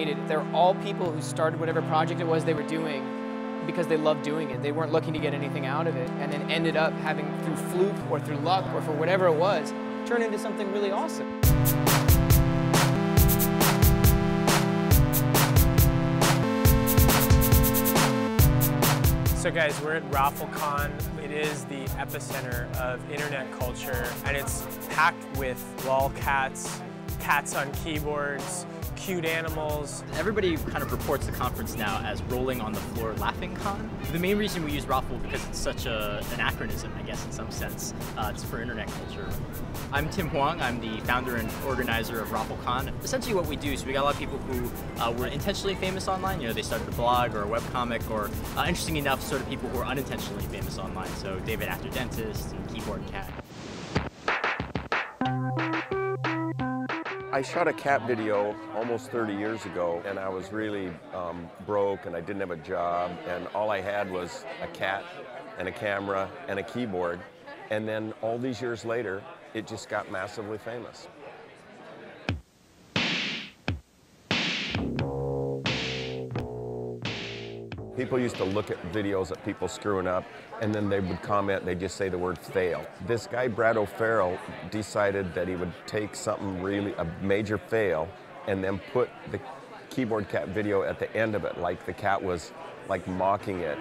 made it. They're all people who started whatever project it was they were doing because they loved doing it. They weren't looking to get anything out of it, and then ended up having, through fluke or through luck or for whatever it was, turn into something really awesome. So guys, we're at ROFLCon. It is the epicenter of internet culture, and it's packed with lolcats, cats on keyboards, cute animals. Everybody kind of reports the conference now as rolling on the floor laughing con. The main reason we use ROFL because it's such an acronym, I guess, in some sense. It's for internet culture. I'm Tim Huang. I'm the founder and organizer of ROFLCon. Essentially what we do is we got a lot of people who were intentionally famous online. You know, they started a blog or a webcomic, or interesting enough, sort of people who are unintentionally famous online. So David After Dentist and Keyboard Cat. I shot a cat video almost 30 years ago, and I was really broke, and I didn't have a job, and all I had was a cat and a camera and a keyboard. And then all these years later, it just got massively famous. People used to look at videos of people screwing up, and then they would comment, they'd just say the word fail. This guy, Brad O'Farrell, decided that he would take something really, a major fail, and then put the Keyboard Cat video at the end of it, like the cat was like mocking it.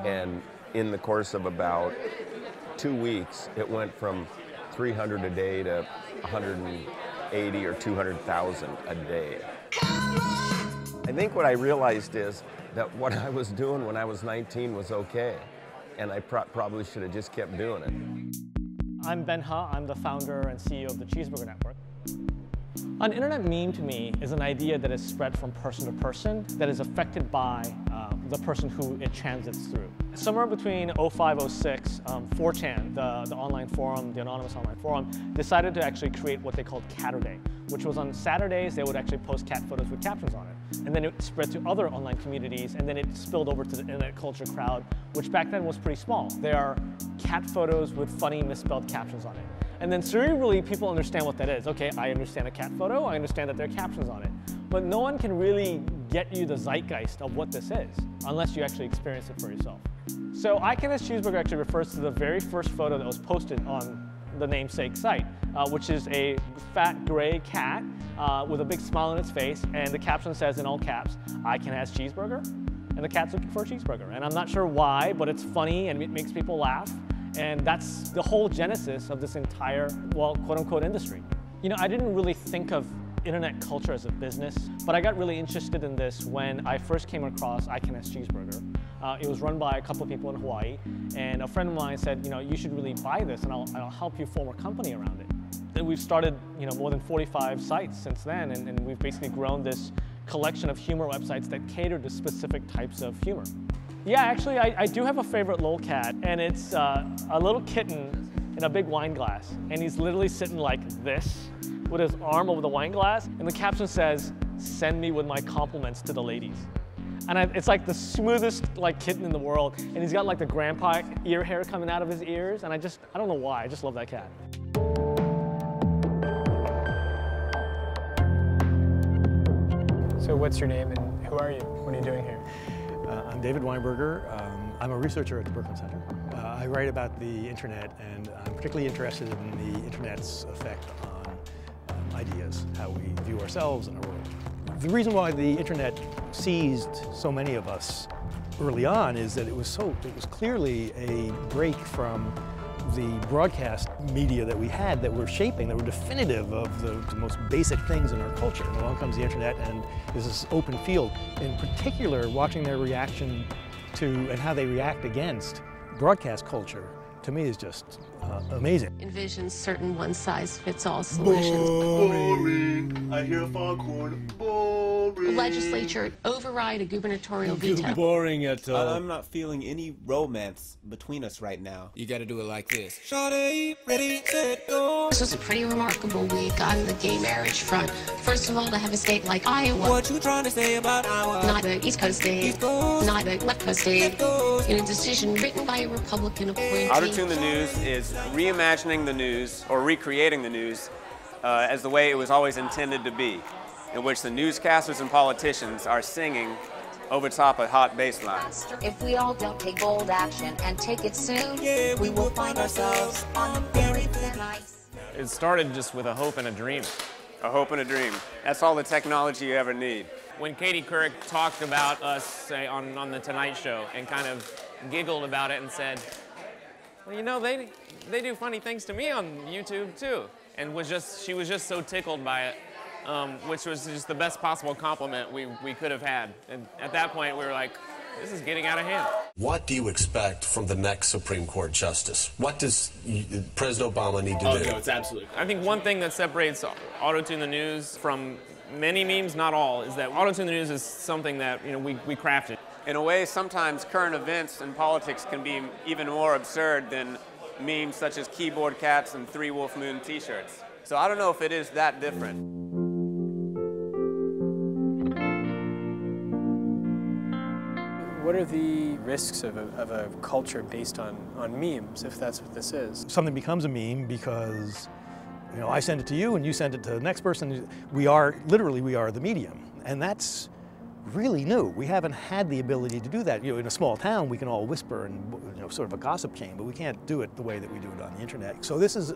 And in the course of about 2 weeks, it went from 300 a day to 180 or 200,000 a day. I think what I realized is that what I was doing when I was 19 was okay, and I probably should have just kept doing it. I'm Ben Ha. I'm the founder and CEO of the Cheezburger Network. An internet meme to me is an idea that is spread from person to person that is affected by the person who it transits through. Somewhere between 05, 06, 4chan, the online forum, the anonymous online forum, decided to actually create what they called Catterday, which was on Saturdays they would actually post cat photos with captions on it. And then it spread to other online communities, and then it spilled over to the internet culture crowd, which back then was pretty small. There are cat photos with funny misspelled captions on it. And then cerebrally, people understand what that is. Okay, I understand a cat photo, I understand that there are captions on it. But no one can really get you the zeitgeist of what this is, unless you actually experience it for yourself. So I Can As Cheezburger actually refers to the very first photo that was posted on the namesake site, which is a fat gray cat with a big smile on its face, and the caption says in all caps, "I can has cheeseburger," and the cat's looking for a cheeseburger. And I'm not sure why, but it's funny and it makes people laugh, and that's the whole genesis of this entire, well, quote-unquote industry. You know, I didn't really think of internet culture as a business, but I got really interested in this when I first came across I Can As Cheezburger. It was run by a couple of people in Hawaii, and a friend of mine said, you know, you should really buy this, and I'll help you form a company around it. And we've started, you know, more than 45 sites since then, and we've basically grown this collection of humor websites that cater to specific types of humor. Yeah, actually, I do have a favorite lolcat, and it's a little kitten in a big wine glass, and he's literally sitting like this with his arm over the wine glass, and the caption says, "Send me with my compliments to the ladies." And it's like the smoothest like kitten in the world, and he's got like the grandpa ear hair coming out of his ears, and I don't know why, I just love that cat. So what's your name and who are you? What are you doing here? I'm David Weinberger. I'm a researcher at the Brooklyn Center. I write about the internet, and I'm particularly interested in the internet's effect on ideas, how we view ourselves and our world. The reason why the internet seized so many of us early on is that it was clearly a break from the broadcast media that we had that were shaping, that were definitive of the most basic things in our culture. And along comes the internet, and there's this open field. In particular, watching their reaction to and how they react against broadcast culture, to me, is just amazing. Envisions certain one-size-fits-all solutions. Boring. I hear foghorn. Boring. The legislature override a gubernatorial veto. Boring at all. I'm not feeling any romance between us right now. You gotta do it like this. Shawty, ready, set, go. This was a pretty remarkable week on the gay marriage front. First of all, to have a state like Iowa. What you trying to say about Iowa? Not the East Coast state. East Coast. Not the Left Coast state. In a decision written by a Republican appointee. How to Tune the News is reimagining the news, or recreating the news, as the way it was always intended to be, in which the newscasters and politicians are singing over top a hot bass line. If we all don't take bold action and take it soon, we will find ourselves on a very thin ice. It started just with a hope and a dream. A hope and a dream. That's all the technology you ever need. When Katie Couric talked about us, say, on The Tonight Show and kind of giggled about it and said, well, you know, they do funny things to me on YouTube too. And she was just so tickled by it, which was just the best possible compliment we could have had. And at that point, we were like, this is getting out of hand. What do you expect from the next Supreme Court justice? What does President Obama need to do? No, it's absolutely. I think one thing that separates Auto-Tune the News from many memes, not all, is that Auto-Tune the News is something that we crafted. In a way, sometimes current events and politics can be even more absurd than memes such as keyboard cats and 3 Wolf Moon t-shirts. So I don't know if it is that different. What are the risks of a culture based on memes, if that's what this is? Something becomes a meme because, I send it to you and you send it to the next person. We are the medium, and that's really new. We haven't had the ability to do that. In a small town, we can all whisper and sort of a gossip chain, but we can't do it the way that we do it on the internet. So this is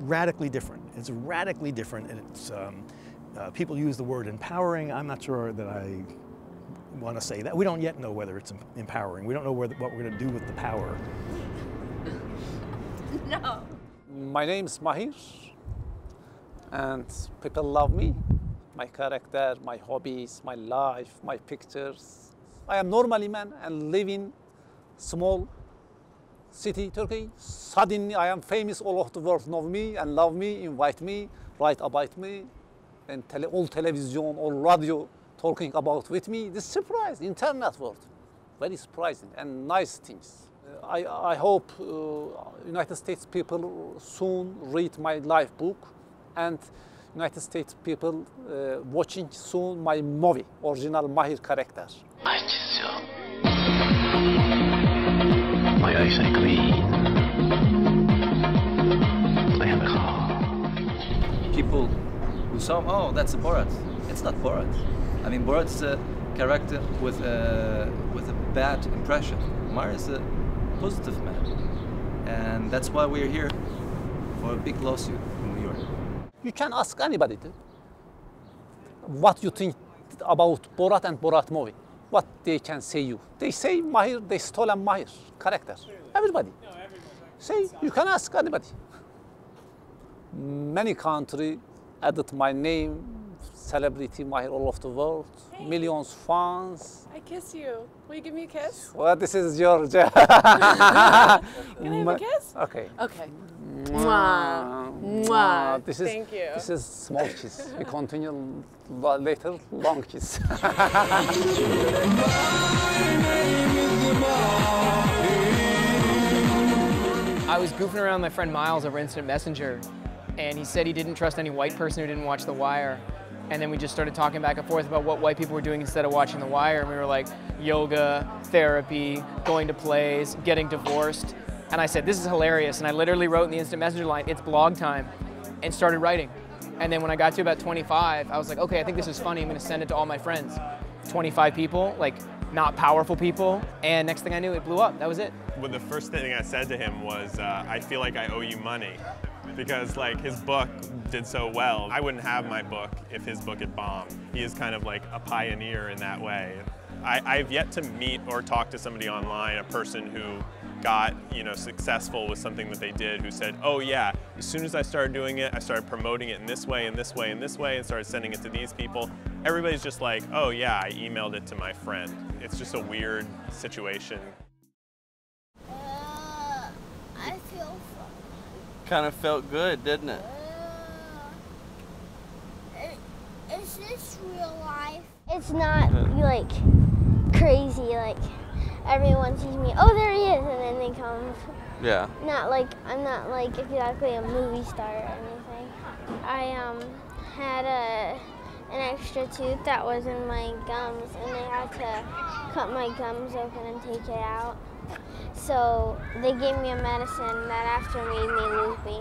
radically different. It's radically different, and it's people use the word empowering. I'm not sure that I want to say that. We don't yet know whether it's empowering. We don't know what we're going to do with the power. No. My name is Mahir, and people love me. My character, my hobbies, my life, my pictures. I am normally man and live in small city, Turkey. Suddenly I am famous, all of the world know me and love me, invite me, write about me, and all television, all radio talking about with me. This surprise, internet world, very surprising and nice things. I hope United States people soon read my life book, and United States people watching soon my movie, original Mahir character. My eyes are clean. I am calm. People who saw, oh, that's a Borat. It's not Borat. I mean, Borat is a character with a bad impression. Mahir is a positive man, and that's why we're here for a big lawsuit in New York. You can ask anybody what you think about Borat and Borat movie. What they can say you. They say Mahir, they stole a Mahir character. Everybody. Say, you can ask anybody. Many countries added my name, celebrity Mahir all over the world, millions fans. I kiss you. Will you give me a kiss? Well, this is Georgia. Can I have a kiss? Okay. Okay. Mwah. Mwah. Thank you. This is small kiss. We continue later, long kiss. I was goofing around with my friend Miles over Instant Messenger, and he said he didn't trust any white person who didn't watch The Wire. And then we just started talking back and forth about what white people were doing instead of watching The Wire. And we were like, yoga, therapy, going to plays, getting divorced. And I said, this is hilarious. And I literally wrote in the Instant Messenger line, it's blog time, and started writing. And then when I got to about 25, I was like, okay, I think this is funny. I'm going to send it to all my friends. 25 people, like not powerful people. And next thing I knew, it blew up. That was it. Well, the first thing I said to him was, I feel like I owe you money. Because like his book did so well. I wouldn't have my book if his book had bombed. He is kind of like a pioneer in that way. I've yet to meet or talk to somebody online, a person who got successful with something that they did, who said, oh yeah, as soon as I started doing it, I started promoting it in this way, and this way, and this way, and started sending it to these people. Everybody's just like, oh yeah, I emailed it to my friend. It's just a weird situation. I feel fun. Kind of felt good, didn't it? Is this real life? It's not like crazy, like everyone sees me, oh there he is, and then they come. Yeah. I'm not like exactly a movie star or anything. I had an extra tooth that was in my gums, and they had to cut my gums open and take it out. So they gave me a medicine that after made me loopy.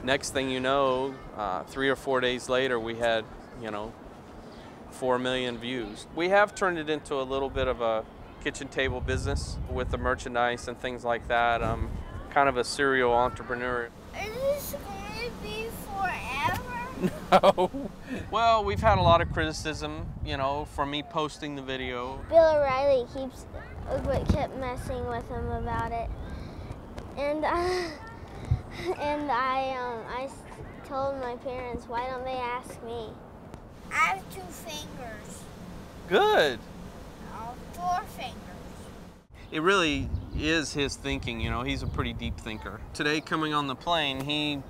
Next thing you know, 3 or 4 days later, we had, 4 million views. We have turned it into a little bit of a kitchen table business with the merchandise and things like that. I'm kind of a serial entrepreneur. Is this going to be forever? No. Well, we've had a lot of criticism, from me posting the video. Bill O'Reilly kept messing with him about it, and I told my parents, why don't they ask me? I have 2 fingers. Good. Oh, 4 fingers. It really is his thinking, he's a pretty deep thinker. Today, coming on the plane, he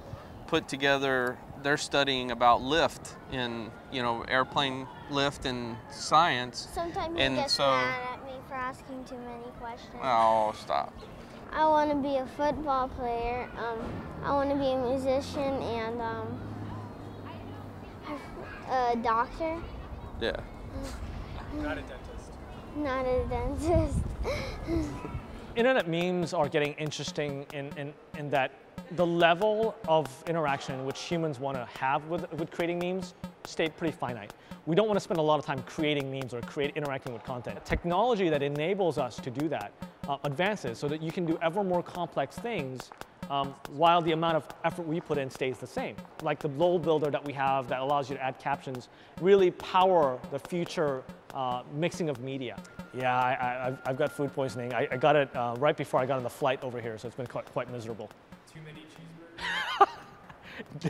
put together, they're studying about lift in, airplane lift and science. Sometimes he gets mad at me for asking too many questions. Oh, stop. I want to be a football player, I want to be a musician, and a doctor. Yeah. Not a dentist. Not a dentist. Internet memes are getting interesting in that the level of interaction which humans want to have with creating memes stayed pretty finite. We don't want to spend a lot of time creating memes or interacting with content. Technology that enables us to do that advances so that you can do ever more complex things while the amount of effort we put in stays the same. Like the LOL builder that we have that allows you to add captions really power the future mixing of media. Yeah, I've got food poisoning. I got it right before I got on the flight over here, so it's been quite miserable. Too many cheeseburgers?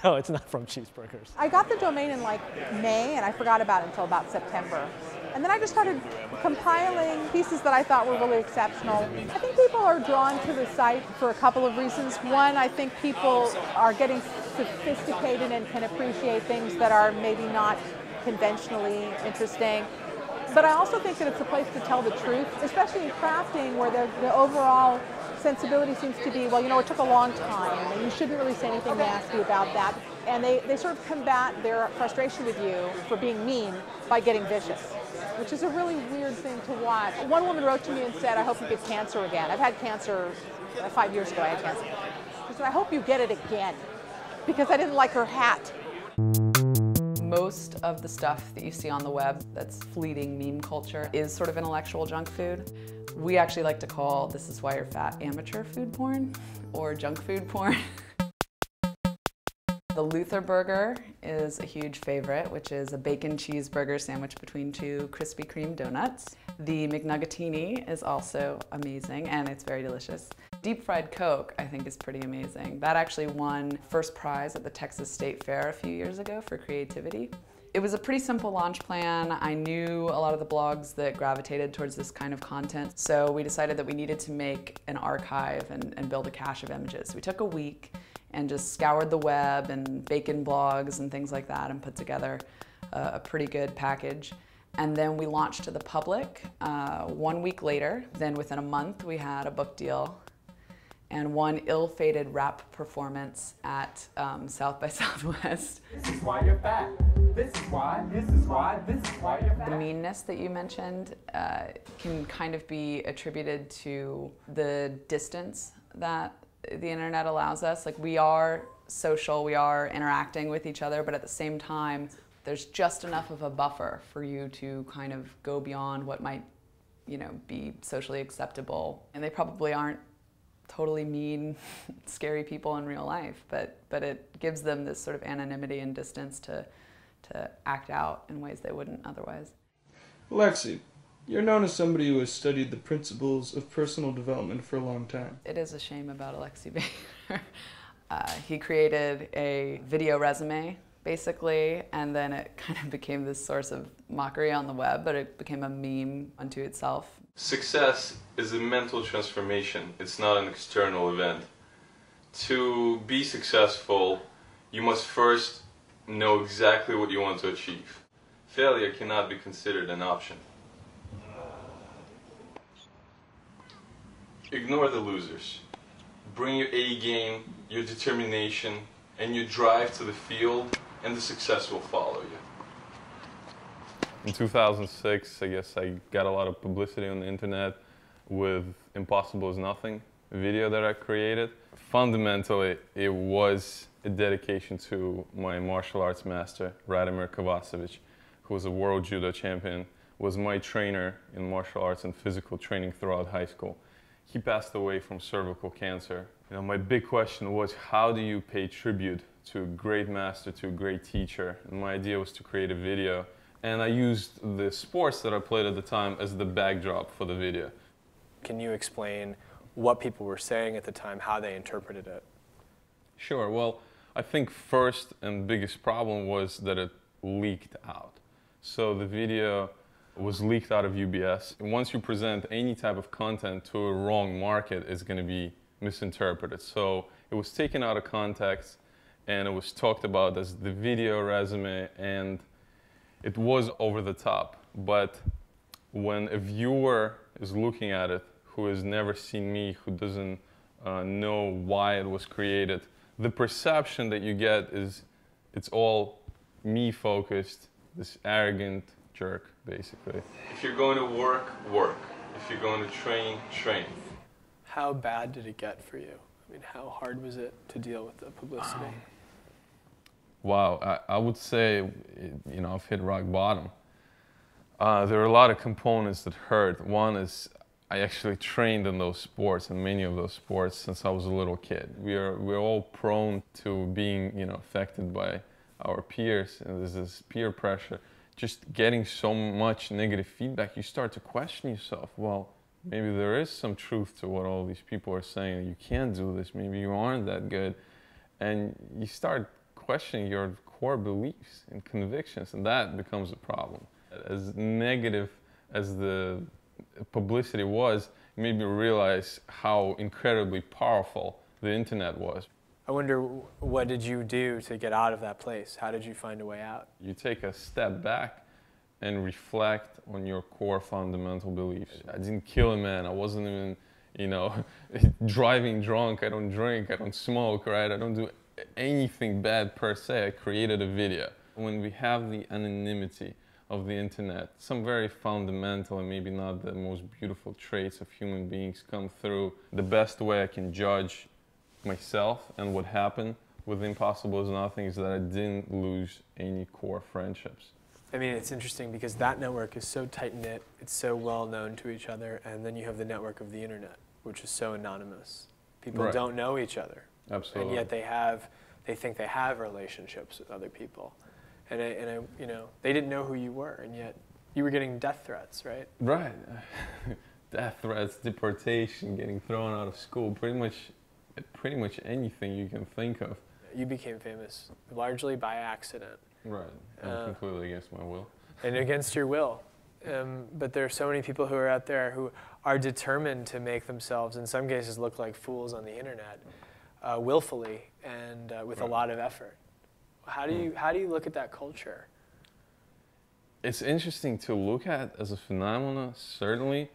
No, it's not from Cheezburgers. I got the domain in like May, and I forgot about it until about September. And then I just started compiling pieces that I thought were really exceptional. I think people are drawn to the site for a couple of reasons. One, I think people are getting sophisticated and can appreciate things that are maybe not conventionally interesting. But I also think that it's a place to tell the truth, especially in crafting, where the overall sensibility seems to be, well, it took a long time, and you shouldn't really say anything nasty about that. And they sort of combat their frustration with you for being mean by getting vicious, which is a really weird thing to watch. One woman wrote to me and said, I hope you get cancer again. I've had cancer 5 years ago, I had cancer. She said, I hope you get it again, because I didn't like her hat. Most of the stuff that you see on the web that's fleeting meme culture is sort of intellectual junk food. We actually like to call This Is Why You're Fat amateur food porn or junk food porn. The Luther burger is a huge favorite, which is a bacon cheeseburger sandwich between 2 Krispy Kreme donuts. The McNuggetini is also amazing, and it's very delicious. Deep fried Coke, I think, is pretty amazing. That actually won first prize at the Texas State Fair a few years ago for creativity. It was a pretty simple launch plan. I knew a lot of the blogs that gravitated towards this kind of content, so we decided that we needed to make an archive and build a cache of images. We took a week and just scoured the web and bacon blogs and things like that and put together a pretty good package. And then we launched to the public 1 week later. Then within a month, we had a book deal and one ill-fated rap performance at South by Southwest. This is why you're fat. This is why, this is why, this is why you're fat. The meanness that you mentioned can kind of be attributed to the distance that the internet allows us. Like, we are social, we are interacting with each other, but at the same time, there's just enough of a buffer for you to kind of go beyond what might, be socially acceptable. And they probably aren't totally mean, scary people in real life, but it gives them this sort of anonymity and distance to act out in ways they wouldn't otherwise. Alexey, you're known as somebody who has studied the principles of personal development for a long time. It is a shame about Alexey Vayner. He created a video resume, basically, and then it kind of became this source of mockery on the web, but it became a meme unto itself. Success is a mental transformation. It's not an external event. To be successful, you must first know exactly what you want to achieve. Failure cannot be considered an option. Ignore the losers. Bring your A game, your determination, and your drive to the field, and the success will follow you. In 2006, I guess I got a lot of publicity on the internet with Impossible is Nothing. video that I created. Fundamentally, it was a dedication to my martial arts master, Radimir Kovacevic, who was a world judo champion, was my trainer in martial arts and physical training throughout high school. He passed away from cervical cancer. You know, my big question was, how do you pay tribute to a great master, to a great teacher? And my idea was to create a video. And I used the sports that I played at the time as the backdrop for the video. Can you explain what people were saying at the time, how they interpreted it? Sure. Well, I think first and biggest problem was that it leaked out. So the video was leaked out of UBS. And once you present any type of content to a wrong market, it's going to be misinterpreted. So it was taken out of context, and it was talked about as the video resume, and it was over the top. But when a viewer is looking at it, who has never seen me, who doesn't know why it was created, the perception that you get is it's all me focused, this arrogant jerk, basically. If you're going to work, work. If you're going to train, train. How bad did it get for you? I mean, how hard was it to deal with the publicity? Wow, I would say, you know, I've hit rock bottom. There are a lot of components that hurt. One is I actually trained in those sports, and many of those sports, since I was a little kid. We're all prone to being, you know, affected by our peers, and there's this peer pressure. Just getting so much negative feedback, you start to question yourself. Well, maybe there is some truth to what all these people are saying. You can't do this. Maybe you aren't that good, and you start questioning your core beliefs and convictions, and that becomes a problem. As negative as the publicity was, it made me realize how incredibly powerful the internet was. I wonder, what did you do to get out of that place? How did you find a way out? You take a step back and reflect on your core fundamental beliefs. I didn't kill a man. I wasn't even, you know, driving drunk. I don't drink. I don't smoke, right? I don't do anything bad per se. I created a video. When we have the anonymity of the internet, some very fundamental and maybe not the most beautiful traits of human beings come through. The best way I can judge myself and what happened with Impossible is Nothing is that I didn't lose any core friendships. I mean, it's interesting because that network is so tight-knit, it's so well known to each other, and then you have the network of the internet, which is so anonymous. People don't know each other. Absolutely. And yet they think they have relationships with other people. And you know, they didn't know who you were, and yet you were getting death threats, right? Right. Death threats, deportation, getting thrown out of school, pretty much anything you can think of. You became famous largely by accident. Right, and completely against my will. And against your will. But there are so many people who are out there who are determined to make themselves, in some cases, look like fools on the internet, willfully and with a lot of effort. How do you look at that culture? It's interesting to look at as a phenomenon, certainly.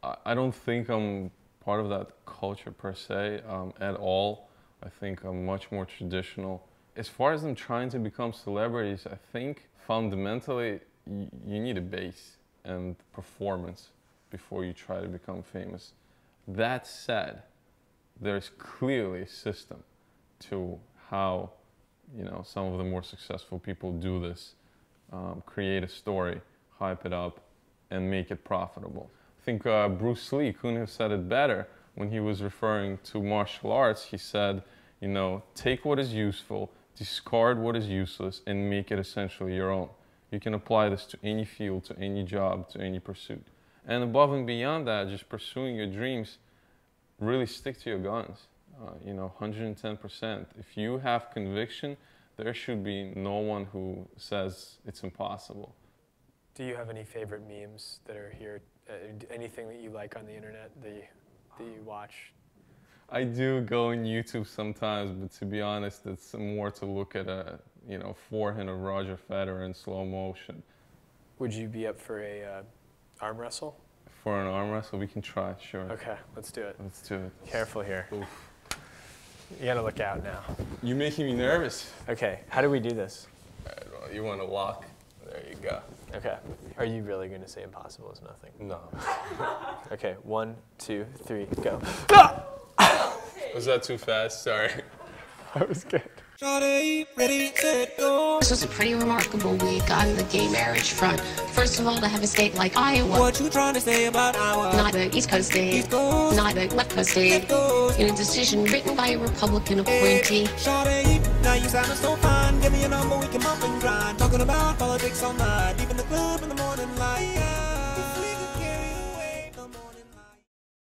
I don't think I'm part of that culture per se at all. I think I'm much more traditional. As far as them trying to become celebrities, I think fundamentally you need a base and performance before you try to become famous. That said, there's clearly a system to how, you know, some of the more successful people do this. Create a story, hype it up, and make it profitable. I think Bruce Lee couldn't have said it better when he was referring to martial arts. He said, you know, take what is useful, discard what is useless, and make it essentially your own. You can apply this to any field, to any job, to any pursuit. And above and beyond that, just pursuing your dreams, really stick to your guns. You know, 110%. If you have conviction, there should be no one who says it's impossible. Do you have any favorite memes that are here? Anything that you like on the internet that you watch? I do go on YouTube sometimes, but to be honest, it's more to look at a forehand of Roger Federer in slow motion. Would you be up for a arm wrestle? For an arm wrestle, we can try, sure. Okay, let's do it. Let's do it. Careful here. Oof. You gotta look out now. You're making me nervous. Okay, how do we do this? You want to lock? There you go. Okay. Are you really gonna say impossible is nothing? No. Okay, 1, 2, 3, go. Was that too fast? Sorry. That was good. This was a pretty remarkable week on the gay marriage front. First of all, to have a state like Iowa. What you trying to say about Iowa? Not a East Coast state, not a left coast state. In a decision written by a Republican appointee. Now you sound so fine. Give me a number, we can bump and grind. Talking about politics all night, even the club in the morning light.